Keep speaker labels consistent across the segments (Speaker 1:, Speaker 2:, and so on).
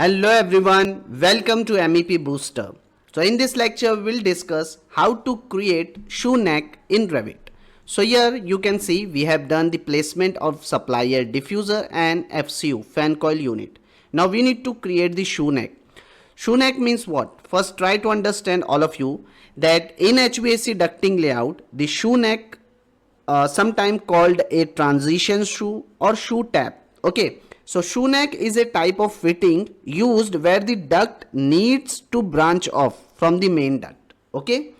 Speaker 1: Hello everyone, welcome to MEP Booster. So in this lecture, we'll discuss how to create shoe neck in Revit. So here you can see we have done the placement of supplier diffuser and FCU, fan coil unit. Now we need to create the shoe neck. Shoe neck means what? First try to understand all of you that in HVAC ducting layout, the shoe neck sometimes called a transition shoe or shoe tap. Okay. So shoe neck is a type of fitting used where the duct needs to branch off from the main duct. Okay.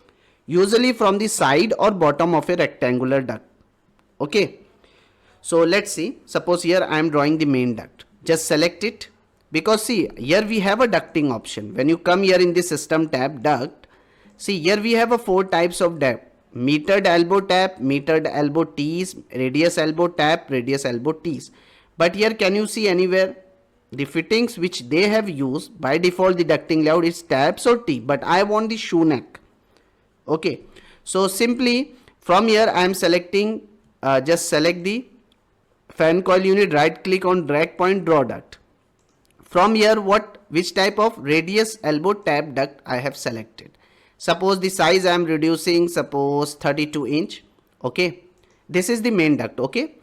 Speaker 1: Usually from the side or bottom of a rectangular duct. Okay. So let's see. Suppose here I am drawing the main duct. Just select it. Because see, here we have a ducting option. When you come here in the system tab duct, see here we have a 4 types of duct. Metered elbow tap, metered elbow tees, radius elbow tap, radius elbow tees. But here can you see anywhere the fittings which they have used by default the ducting layout is taps or T, but I want the shoe neck. Okay, so simply from here I am selecting just select the fan coil unit, right click on drag point, draw duct. From here which type of radius elbow tap duct I have selected. Suppose the size I am reducing, suppose 32 inch. Okay, this is the main duct. Okay.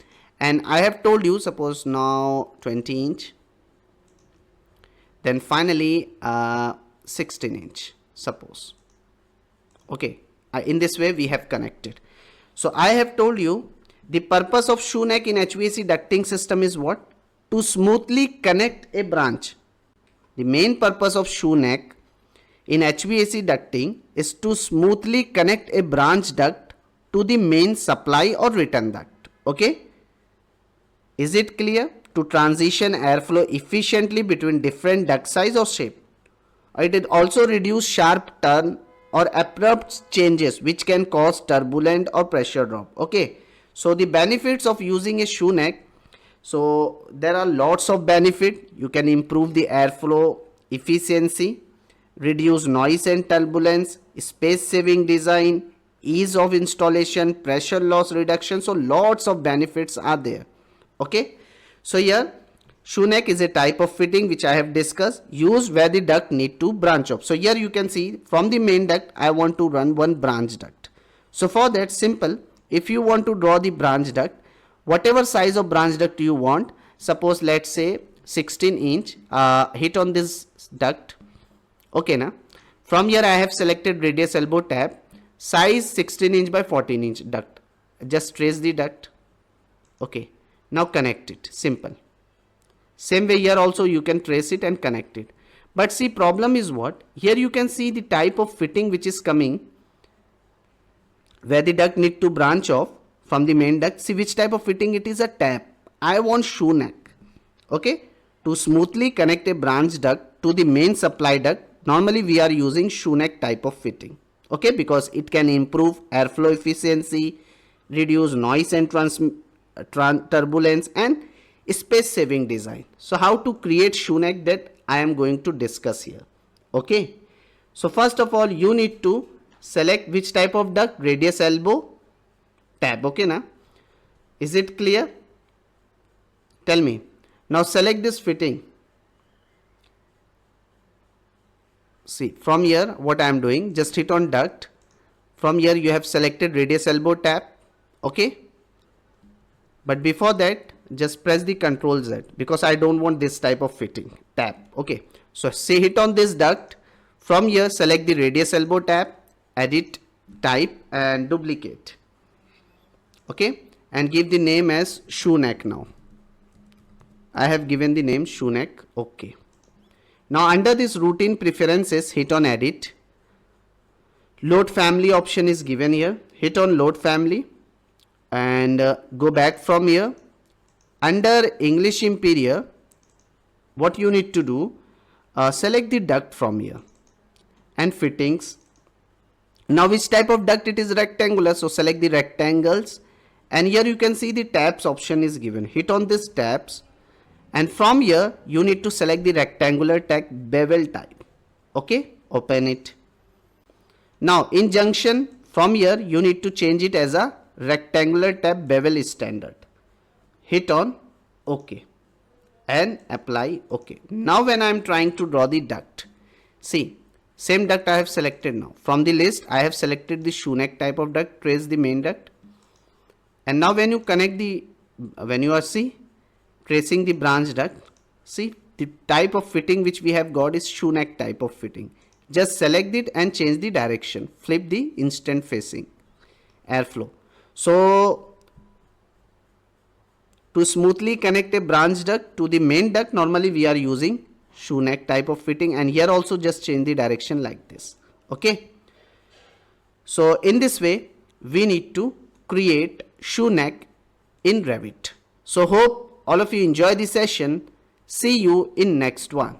Speaker 1: And I have told you suppose now 20 inch, then finally 16 inch suppose. Okay, in this way we have connected. So I have told you the purpose of shoe neck in HVAC ducting system is what? To smoothly connect a branch. The main purpose of shoe neck in HVAC ducting is to smoothly connect a branch duct to the main supply or return duct. Okay. Is it clear? To transition airflow efficiently between different duct size or shape. It also reduce sharp turn or abrupt changes which can cause turbulent or pressure drop. Okay. So the benefits of using a shoe neck. So there are lots of benefit. You can improve the airflow efficiency, reduce noise and turbulence, space saving design, ease of installation, pressure loss reduction. So lots of benefits are there. Okay, so here shoe neck is a type of fitting which I have discussed used where the duct need to branch off. So here you can see from the main duct I want to run one branch duct. So for that simple, if you want to draw the branch duct, whatever size of branch duct you want, suppose let's say 16 inch, hit on this duct. Okay, now from here I have selected radius elbow tap, size 16 inch by 14 inch duct. Just trace the duct. Okay. Now connect it, simple. Same way here also you can trace it and connect it. But see, problem is what? Here you can see the type of fitting which is coming where the duct need to branch off from the main duct. See which type of fitting it is, a tap. I want shoe neck. Okay. To smoothly connect a branch duct to the main supply duct, normally we are using shoe neck type of fitting. Okay. Because it can improve airflow efficiency, reduce noise and turbulence and space saving design. So how to create shoe neck, that I am going to discuss here. Okay, so first of all you need to select which type of duct, radius elbow tab. Okay, now is it clear? Tell me. Now select this fitting. See from here what I am doing, just hit on duct. From here you have selected radius elbow tab. Okay, but before that just press the Ctrl Z because I don't want this type of fitting tab. Okay, so say hit on this duct. From here select the radius elbow tab, edit type and duplicate. Okay, and give the name as shoe neck. Now I have given the name shoe neck. Okay, now under this routine preferences hit on edit. Load family option is given here. Hit on load family and go back from here. Under English Imperial, what you need to do, select the duct from here and fittings. Now which type of duct it is, rectangular, so select the rectangles and here you can see the tabs option is given. Hit on this tabs and from here you need to select the rectangular tag bevel type. Okay, open it. Now in junction from here you need to change it as a rectangular tab bevel standard. Hit on OK. and apply OK. Now when I am trying to draw the duct, see, same duct I have selected now. From the list I have selected the shoe neck type of duct, trace the main duct. And now when you connect the, when you are tracing the branch duct, see the type of fitting which we have got is shoe neck type of fitting. Just select it and change the direction, flip the instant facing airflow. So to smoothly connect a branch duct to the main duct, normally we are using shoe neck type of fitting, and here also just change the direction like this. Okay. So in this way we need to create shoe neck in Revit. So hope all of you enjoy the session. See you in next one.